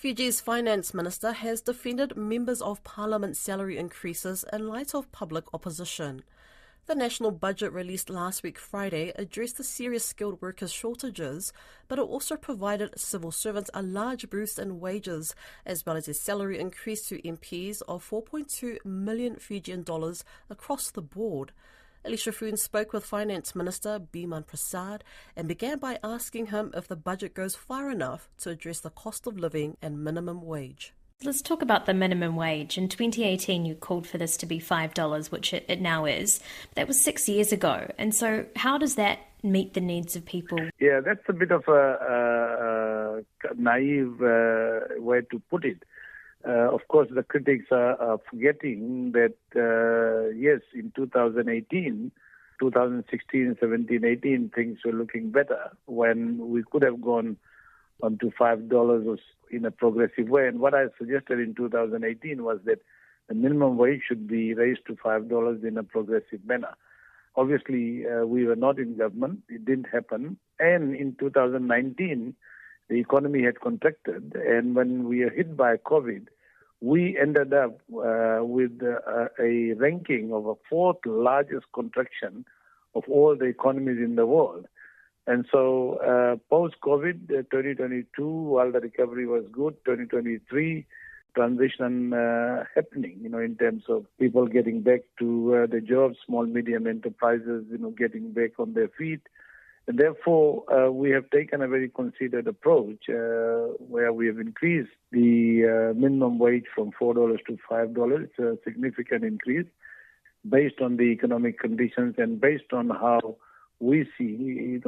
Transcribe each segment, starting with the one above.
Fiji's finance minister has defended members of parliament's salary increases in light of public opposition. The national budget released last week Friday addressed the serious skilled workers shortages, but it also provided civil servants a large boost in wages, as well as a salary increase to MPs of 4.2 million Fijian dollars across the board. Alicia Foon spoke with Finance Minister Biman Prasad and began by asking him if the budget goes far enough to address the cost of living and minimum wage. Let's talk about the minimum wage. In 2018, you called for this to be $5, which it now is. That was 6 years ago. And so how does that meet the needs of people? Yeah, that's a bit of a naive way to put it. Of course, the critics are forgetting that, yes, in 2018, 2016, 17, 18, things were looking better when we could have gone on to $5 in a progressive way. And what I suggested in 2018 was that the minimum wage should be raised to $5 in a progressive manner. Obviously, we were not in government. It didn't happen. And in 2019, the economy had contracted. And when we were hit by COVID, we ended up with a ranking of a fourth largest contraction of all the economies in the world. And so post-COVID, 2022, while the recovery was good, 2023, transition happening, in terms of people getting back to their jobs, small, medium enterprises, getting back on their feet. And therefore, we have taken a very considered approach where we have increased the minimum wage from $4 to $5. It's a significant increase based on the economic conditions and based on how we see,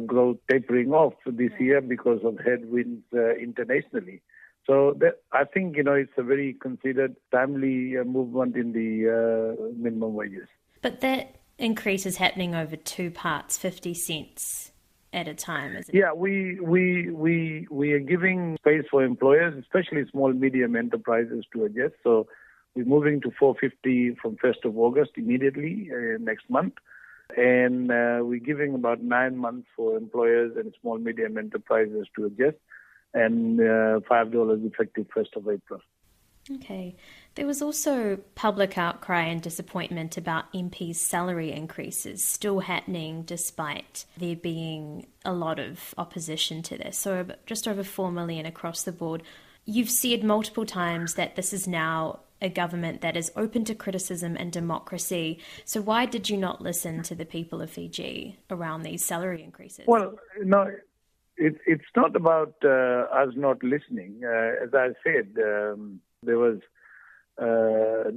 growth tapering off this year because of headwinds internationally. So I think, it's a very considered, timely movement in the minimum wages. But that increase is happening over two parts, 50 cents at a time, isn't it? Yeah, we are giving space for employers, especially small, medium enterprises, to adjust. So we're moving to $4.50 from 1st of August immediately next month. And we're giving about 9 months for employers and small, medium enterprises to adjust, and $5 effective 1st of April. Okay. There was also public outcry and disappointment about MPs' salary increases still happening despite there being a lot of opposition to this. So just over 4 million across the board. You've said multiple times that this is now a government that is open to criticism and democracy. So why did you not listen to the people of Fiji around these salary increases? Well, no, it's not about us not listening. As I said, there was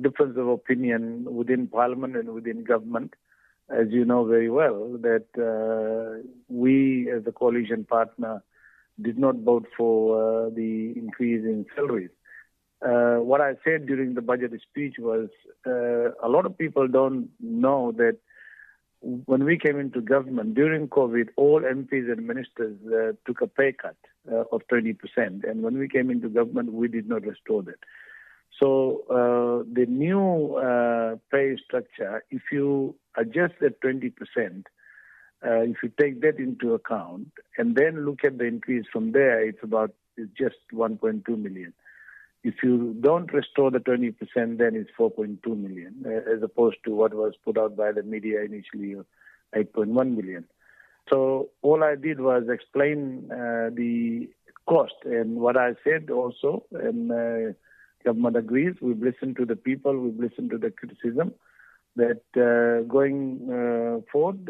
difference of opinion within Parliament and within government, as you know very well, that we as a coalition partner did not vote for the increase in salaries. What I said during the budget speech was a lot of people don't know that when we came into government during COVID, all MPs and ministers took a pay cut of 20%. And when we came into government, we did not restore that. So the new pay structure, if you adjust that 20%, if you take that into account and then look at the increase from there, it's just 1.2 million. If you don't restore the 20%, then it's 4.2 million, as opposed to what was put out by the media initially of 8.1 million. So all I did was explain the cost. And what I said also, and government agrees, we've listened to the people, we've listened to the criticism, that going forward,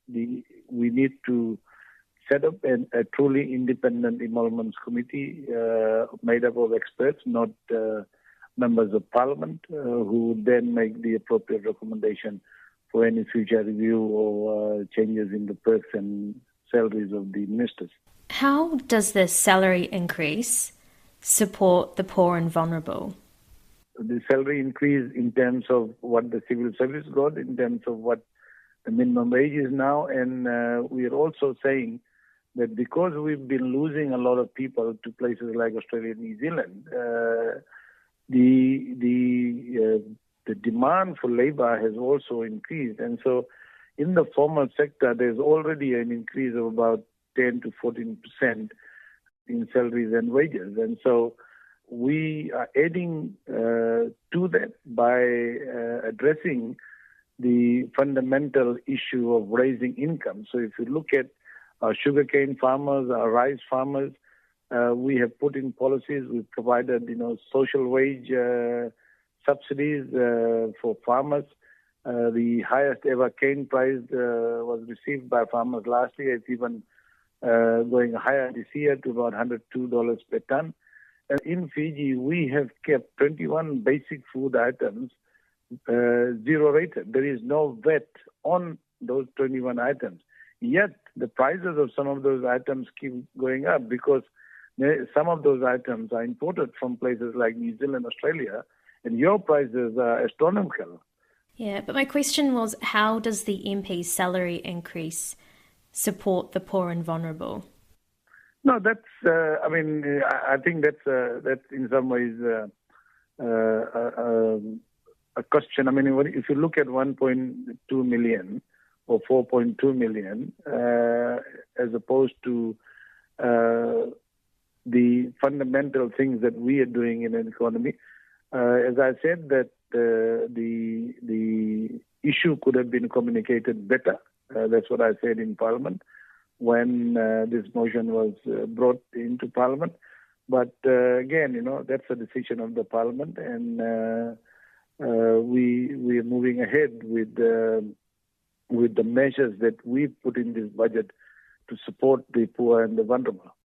we need to set up a truly independent emoluments committee made up of experts, not members of parliament, who would then make the appropriate recommendation for any future review or changes in the perks and salaries of the ministers. How does this salary increase support the poor and vulnerable? The salary increase in terms of what the civil service got, in terms of what the minimum wage is now, and we are also saying that because we've been losing a lot of people to places like Australia and New Zealand, the demand for labor has also increased. And so in the formal sector, there's already an increase of about 10 to 14% in salaries and wages. And so we are adding to that by addressing the fundamental issue of raising income. So if you look at our sugarcane farmers, our rice farmers, we have put in policies. We've provided, social wage subsidies for farmers. The highest ever cane price was received by farmers last year. It's even going higher this year to about $102 per ton. In Fiji, we have kept 21 basic food items zero rated. There is no VAT on those 21 items. Yet the prices of some of those items keep going up because some of those items are imported from places like New Zealand, Australia, and your prices are astronomical. Yeah, but my question was, how does the MP's salary increase support the poor and vulnerable? No, that's. I think that's in some ways a question. I mean, if you look at 1.2 million or 4.2 million, as opposed to the fundamental things that we are doing in an economy, as I said, that the issue could have been communicated better. That's what I said in Parliament when this motion was brought into Parliament. But again, that's a decision of the Parliament, and we are moving ahead with the measures that we put in this budget to support the poor and the vulnerable.